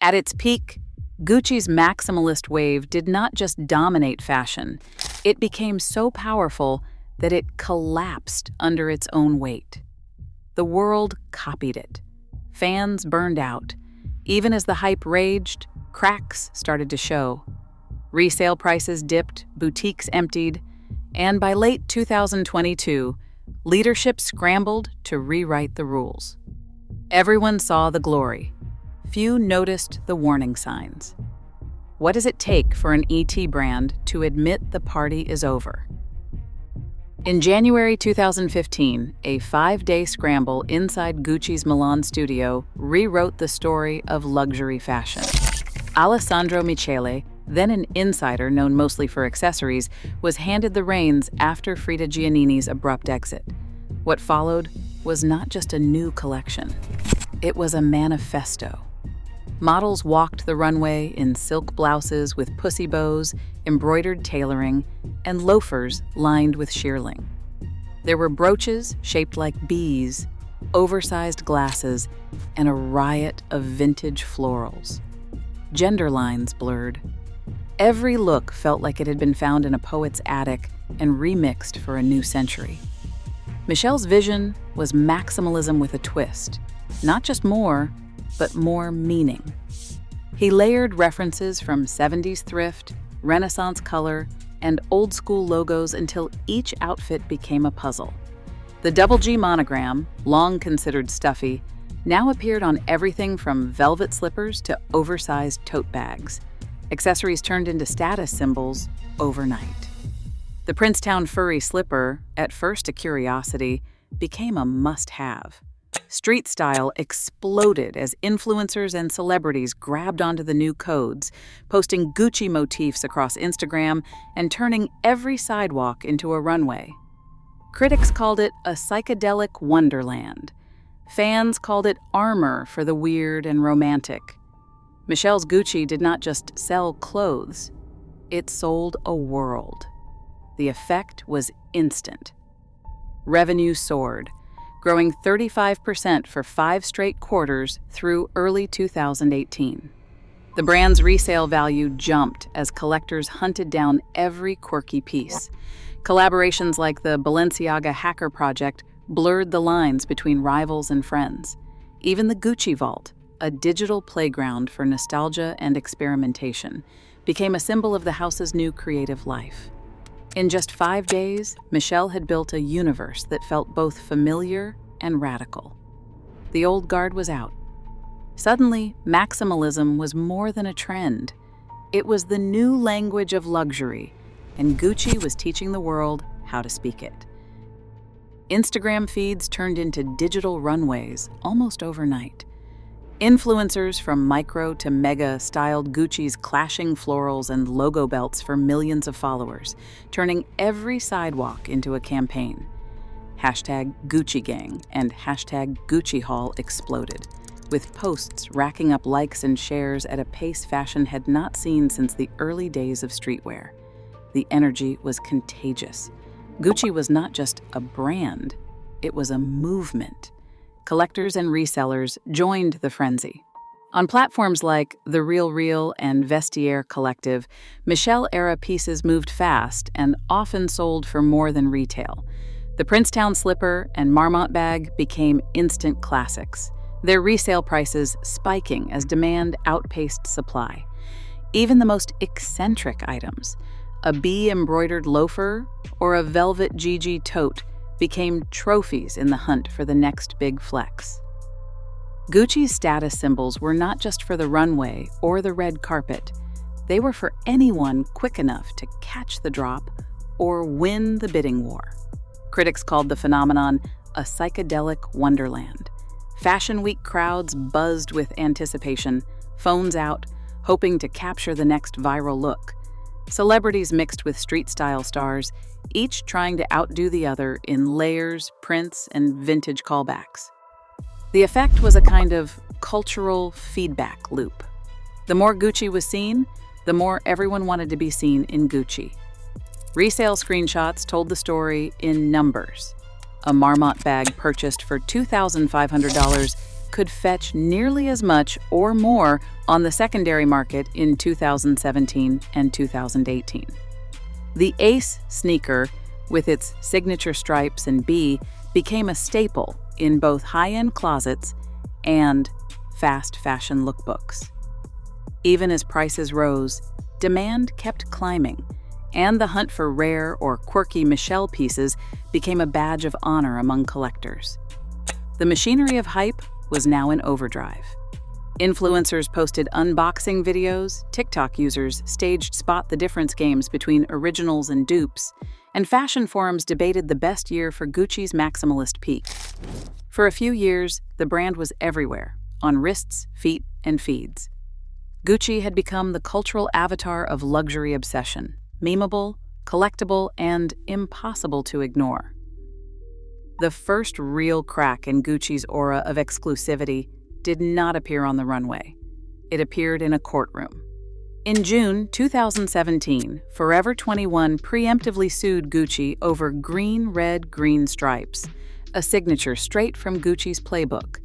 At its peak, Gucci's maximalist wave did not just dominate fashion, it became so powerful that it collapsed under its own weight. The world copied it. Fans burned out. Even as the hype raged, cracks started to show. Resale prices dipped, boutiques emptied, and by late 2022, leadership scrambled to rewrite the rules. Everyone saw the glory. Few noticed the warning signs. What does it take for an ET brand to admit the party is over? In January 2015, a 5-day scramble inside Gucci's Milan studio rewrote the story of luxury fashion. Alessandro Michele, then an insider known mostly for accessories, was handed the reins after Frida Giannini's abrupt exit. What followed was not just a new collection. It was a manifesto. Models walked the runway in silk blouses with pussy bows, embroidered tailoring, and loafers lined with shearling. There were brooches shaped like bees, oversized glasses, and a riot of vintage florals. Gender lines blurred. Every look felt like it had been found in a poet's attic and remixed for a new century. Michelle's vision was maximalism with a twist. Not just more, but more meaning. He layered references from 70s thrift, Renaissance color, and old-school logos until each outfit became a puzzle. The double G monogram, long considered stuffy, now appeared on everything from velvet slippers to oversized tote bags. Accessories turned into status symbols overnight. The Princetown furry slipper, at first a curiosity, became a must-have. Street style exploded as influencers and celebrities grabbed onto the new codes, posting Gucci motifs across Instagram and turning every sidewalk into a runway. Critics called it a psychedelic wonderland. Fans called it armor for the weird and romantic. Michelle's Gucci did not just sell clothes, it sold a world. The effect was instant. Revenue soared, growing 35% for 5 straight quarters through early 2018. The brand's resale value jumped as collectors hunted down every quirky piece. Collaborations like the Balenciaga Hacker Project blurred the lines between rivals and friends. Even the Gucci Vault, a digital playground for nostalgia and experimentation, became a symbol of the house's new creative life. In just 5 days, Michele had built a universe that felt both familiar and radical. The old guard was out. Suddenly, maximalism was more than a trend. It was the new language of luxury, and Gucci was teaching the world how to speak it. Instagram feeds turned into digital runways almost overnight. Influencers from micro to mega styled Gucci's clashing florals and logo belts for millions of followers, turning every sidewalk into a campaign. Hashtag Gucci Gang and hashtag Gucci Haul exploded, with posts racking up likes and shares at a pace fashion had not seen since the early days of streetwear. The energy was contagious. Gucci was not just a brand, it was a movement. Collectors and resellers joined the frenzy. On platforms like The Real Real and Vestiaire Collective, Michele-era pieces moved fast and often sold for more than retail. The Princetown slipper and Marmont bag became instant classics, their resale prices spiking as demand outpaced supply. Even the most eccentric items, a bee-embroidered loafer or a velvet GG tote, became trophies in the hunt for the next big flex. Gucci's status symbols were not just for the runway or the red carpet. They were for anyone quick enough to catch the drop or win the bidding war. Critics called the phenomenon a psychedelic wonderland. Fashion Week crowds buzzed with anticipation, phones out, hoping to capture the next viral look. Celebrities mixed with street-style stars, each trying to outdo the other in layers, prints, and vintage callbacks. The effect was a kind of cultural feedback loop. The more Gucci was seen, the more everyone wanted to be seen in Gucci. Resale screenshots told the story in numbers. A Marmont bag purchased for $2,500 could fetch nearly as much or more on the secondary market in 2017 and 2018. The Ace sneaker, with its signature stripes and B, became a staple in both high-end closets and fast fashion lookbooks. Even as prices rose, demand kept climbing, and the hunt for rare or quirky Michele pieces became a badge of honor among collectors. The machinery of hype was now in overdrive. Influencers posted unboxing videos, TikTok users staged spot the difference games between originals and dupes, and fashion forums debated the best year for Gucci's maximalist peak. For a few years, the brand was everywhere, on wrists, feet, and feeds. Gucci had become the cultural avatar of luxury obsession, memeable, collectible, and impossible to ignore. The first real crack in Gucci's aura of exclusivity did not appear on the runway. It appeared in a courtroom. In June 2017, Forever 21 preemptively sued Gucci over green-red-green stripes, a signature straight from Gucci's playbook.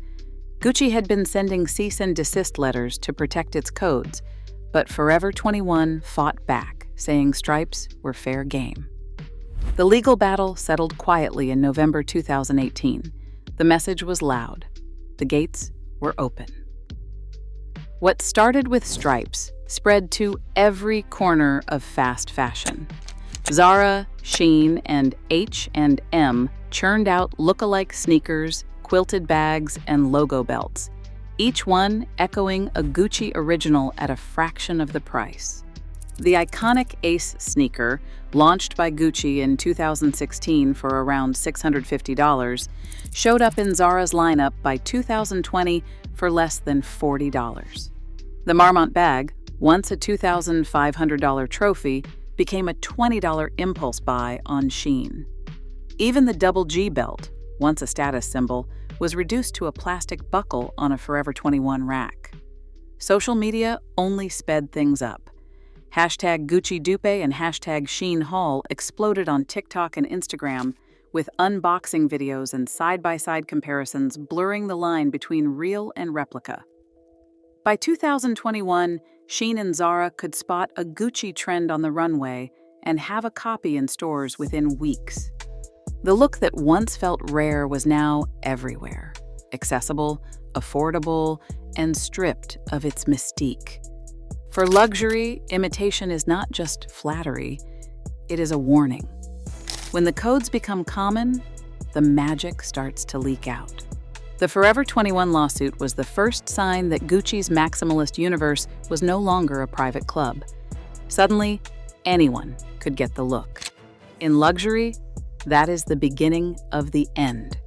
Gucci had been sending cease and desist letters to protect its codes, but Forever 21 fought back, saying stripes were fair game. The legal battle settled quietly in November 2018. The message was loud. The gates were open. What started with stripes spread to every corner of fast fashion. Zara, Shein, and H&M churned out look-alike sneakers, quilted bags, and logo belts, each one echoing a Gucci original at a fraction of the price. The iconic Ace sneaker, launched by Gucci in 2016 for around $650, showed up in Zara's lineup by 2020 for less than $40. The Marmont bag, once a $2,500 trophy, became a $20 impulse buy on Shein. Even the double G belt, once a status symbol, was reduced to a plastic buckle on a Forever 21 rack. Social media only sped things up. Hashtag Gucci Dupe and hashtag Shein Haul exploded on TikTok and Instagram, with unboxing videos and side-by-side comparisons blurring the line between real and replica. By 2021, Shein and Zara could spot a Gucci trend on the runway and have a copy in stores within weeks. The look that once felt rare was now everywhere, accessible, affordable, and stripped of its mystique. For luxury, imitation is not just flattery, it is a warning. When the codes become common, the magic starts to leak out. The Forever 21 lawsuit was the first sign that Gucci's maximalist universe was no longer a private club. Suddenly, anyone could get the look. In luxury, that is the beginning of the end.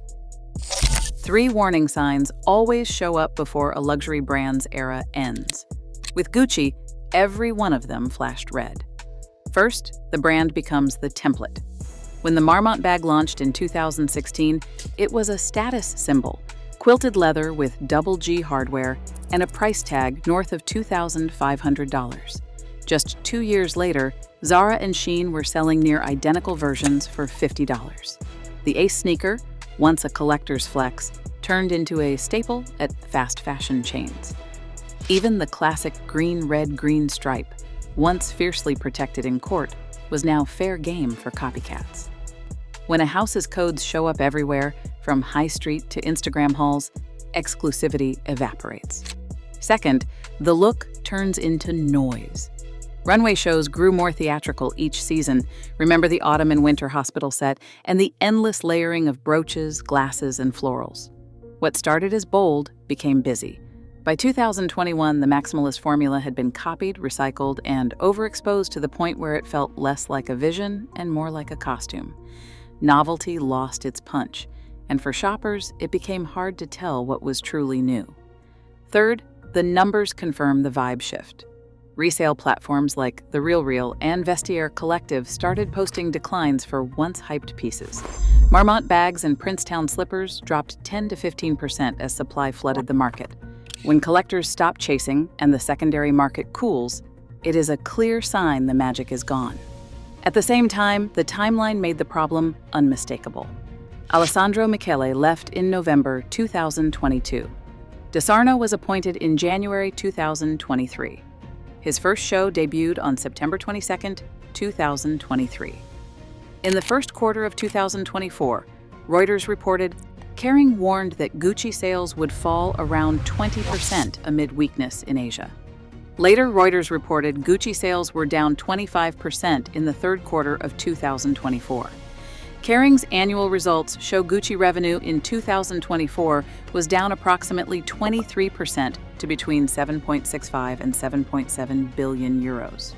3 warning signs always show up before a luxury brand's era ends. With Gucci, every one of them flashed red. First, the brand becomes the template. When the Marmont bag launched in 2016, it was a status symbol, quilted leather with double G hardware and a price tag north of $2,500. Just 2 years later, Zara and Shein were selling near identical versions for $50. The Ace sneaker, once a collector's flex, turned into a staple at fast fashion chains. Even the classic green-red-green stripe, once fiercely protected in court, was now fair game for copycats. When a house's codes show up everywhere, from high street to Instagram hauls, exclusivity evaporates. Second, the look turns into noise. Runway shows grew more theatrical each season. Remember the autumn and winter hospital set and the endless layering of brooches, glasses, and florals. What started as bold became busy. By 2021, the maximalist formula had been copied, recycled, and overexposed to the point where it felt less like a vision and more like a costume. Novelty lost its punch, and for shoppers, it became hard to tell what was truly new. Third, the numbers confirm the vibe shift. Resale platforms like The RealReal and Vestiaire Collective started posting declines for once hyped pieces. Marmont bags and Princetown slippers dropped 10 to 15% as supply flooded the market. When collectors stop chasing and the secondary market cools, it is a clear sign the magic is gone. At the same time, the timeline made the problem unmistakable. Alessandro Michele left in November 2022. DeSarno was appointed in January 2023. His first show debuted on September 22, 2023. In the first quarter of 2024, Reuters reported Kering warned that Gucci sales would fall around 20% amid weakness in Asia. Later, Reuters reported Gucci sales were down 25% in the third quarter of 2024. Kering's annual results show Gucci revenue in 2024 was down approximately 23% to between 7.65 and 7.7 billion euros.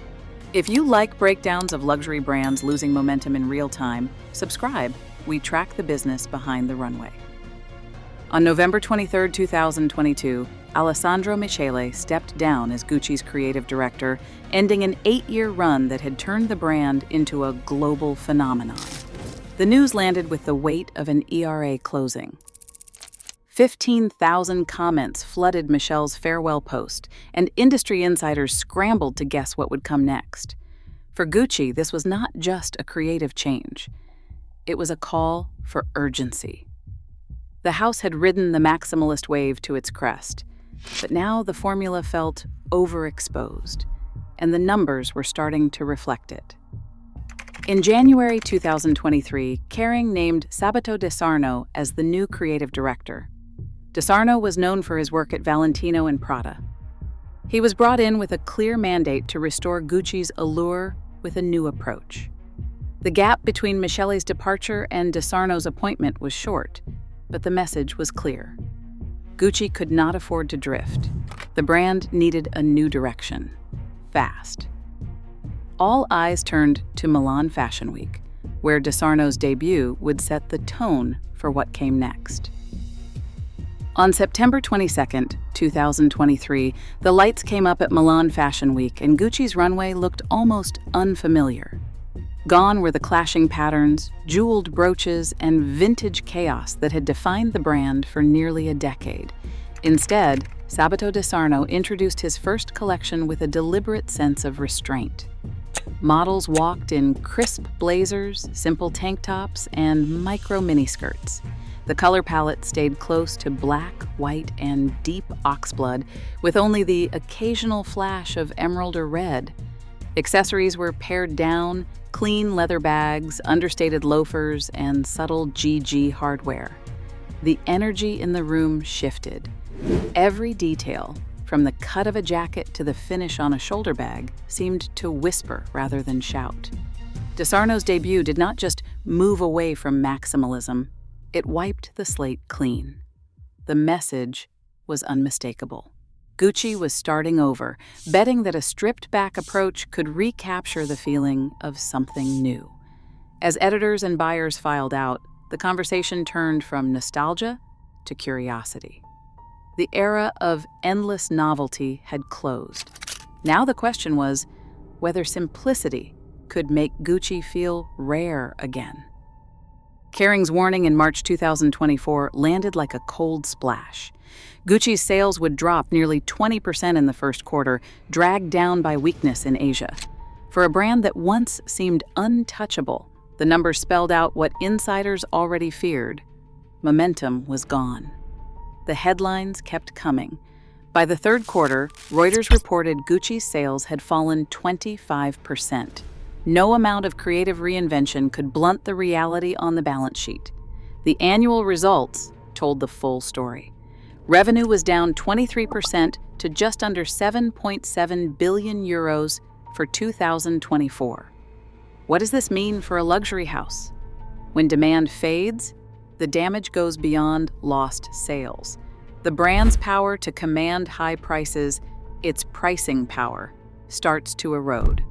If you like breakdowns of luxury brands losing momentum in real time, subscribe. We track the business behind the runway. On November 23, 2022, Alessandro Michele stepped down as Gucci's creative director, ending an 8-year run that had turned the brand into a global phenomenon. The news landed with the weight of an ERA closing. 15,000 comments flooded Michele's farewell post, and industry insiders scrambled to guess what would come next. For Gucci, this was not just a creative change. It was a call for urgency. The house had ridden the maximalist wave to its crest, but now the formula felt overexposed, and the numbers were starting to reflect it. In January 2023, Kering named Sabato De Sarno as the new creative director. De Sarno was known for his work at Valentino and Prada. He was brought in with a clear mandate to restore Gucci's allure with a new approach. The gap between Michele's departure and De Sarno's appointment was short, but the message was clear. Gucci could not afford to drift. The brand needed a new direction, fast. All eyes turned to Milan Fashion Week, where De Sarno's debut would set the tone for what came next. On September 22, 2023, the lights came up at Milan Fashion Week and Gucci's runway looked almost unfamiliar. Gone were the clashing patterns, jeweled brooches, and vintage chaos that had defined the brand for nearly a decade. Instead, Sabato De Sarno introduced his first collection with a deliberate sense of restraint. Models walked in crisp blazers, simple tank tops, and micro miniskirts. The color palette stayed close to black, white, and deep oxblood, with only the occasional flash of emerald or red. Accessories were pared down, clean leather bags, understated loafers, and subtle GG hardware. The energy in the room shifted. Every detail, from the cut of a jacket to the finish on a shoulder bag, seemed to whisper rather than shout. De Sarno's debut did not just move away from maximalism, it wiped the slate clean. The message was unmistakable. Gucci was starting over, betting that a stripped-back approach could recapture the feeling of something new. As editors and buyers filed out, the conversation turned from nostalgia to curiosity. The era of endless novelty had closed. Now the question was whether simplicity could make Gucci feel rare again. Kering's warning in March 2024 landed like a cold splash. Gucci's sales would drop nearly 20% in the first quarter, dragged down by weakness in Asia. For a brand that once seemed untouchable, the numbers spelled out what insiders already feared. Momentum was gone. The headlines kept coming. By the third quarter, Reuters reported Gucci's sales had fallen 25%. No amount of creative reinvention could blunt the reality on the balance sheet. The annual results told the full story. Revenue was down 23% to just under 7.7 billion euros for 2024. What does this mean for a luxury house? When demand fades, the damage goes beyond lost sales. The brand's power to command high prices, its pricing power, starts to erode.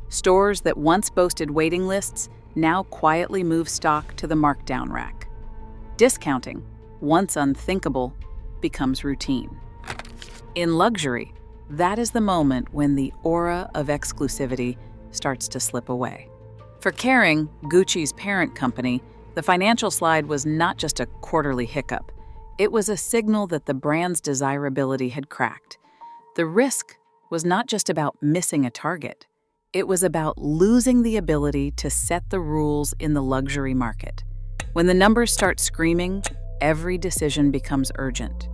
Stores that once boasted waiting lists now quietly move stock to the markdown rack. Discounting, once unthinkable, becomes routine. In luxury, that is the moment when the aura of exclusivity starts to slip away. For Kering, Gucci's parent company, the financial slide was not just a quarterly hiccup. It was a signal that the brand's desirability had cracked. The risk was not just about missing a target. It was about losing the ability to set the rules in the luxury market. When the numbers start screaming, every decision becomes urgent.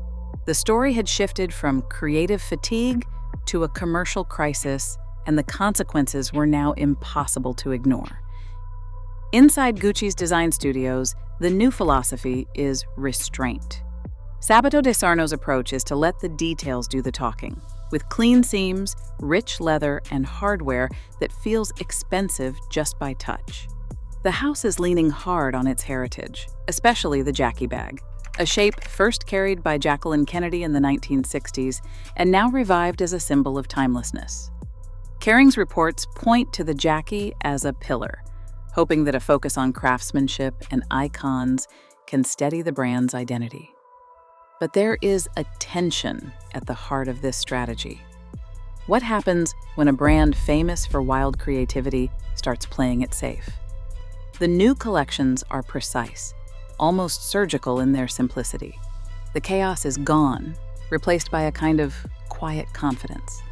The story had shifted from creative fatigue to a commercial crisis, and the consequences were now impossible to ignore. Inside Gucci's design studios, the new philosophy is restraint. Sabato De Sarno's approach is to let the details do the talking, with clean seams, rich leather, and hardware that feels expensive just by touch. The house is leaning hard on its heritage, especially the Jackie bag, a shape first carried by Jacqueline Kennedy in the 1960s and now revived as a symbol of timelessness. Kering's reports point to the Jackie as a pillar, hoping that a focus on craftsmanship and icons can steady the brand's identity. But there is a tension at the heart of this strategy. What happens when a brand famous for wild creativity starts playing it safe? The new collections are precise, almost surgical in their simplicity. The chaos is gone, replaced by a kind of quiet confidence.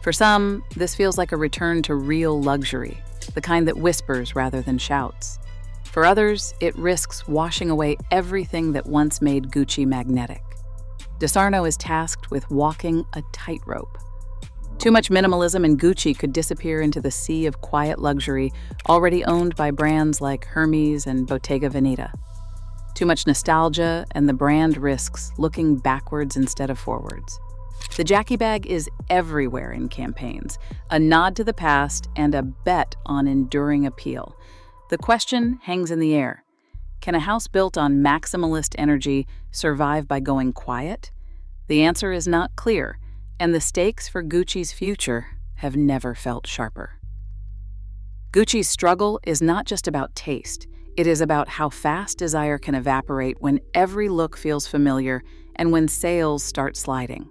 For some, this feels like a return to real luxury, the kind that whispers rather than shouts. For others, it risks washing away everything that once made Gucci magnetic. De Sarno is tasked with walking a tightrope. Too much minimalism in Gucci could disappear into the sea of quiet luxury already owned by brands like Hermes and Bottega Veneta. Too much nostalgia, and the brand risks looking backwards instead of forwards. The Jackie bag is everywhere in campaigns, a nod to the past and a bet on enduring appeal. The question hangs in the air. Can a house built on maximalist energy survive by going quiet? The answer is not clear, and the stakes for Gucci's future have never felt sharper. Gucci's struggle is not just about taste. It is about how fast desire can evaporate when every look feels familiar and when sales start sliding.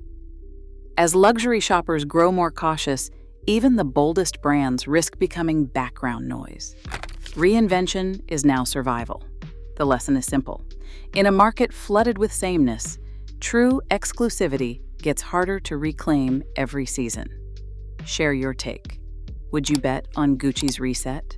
As luxury shoppers grow more cautious, even the boldest brands risk becoming background noise. Reinvention is now survival. The lesson is simple. In a market flooded with sameness, true exclusivity gets harder to reclaim every season. Share your take. Would you bet on Gucci's reset?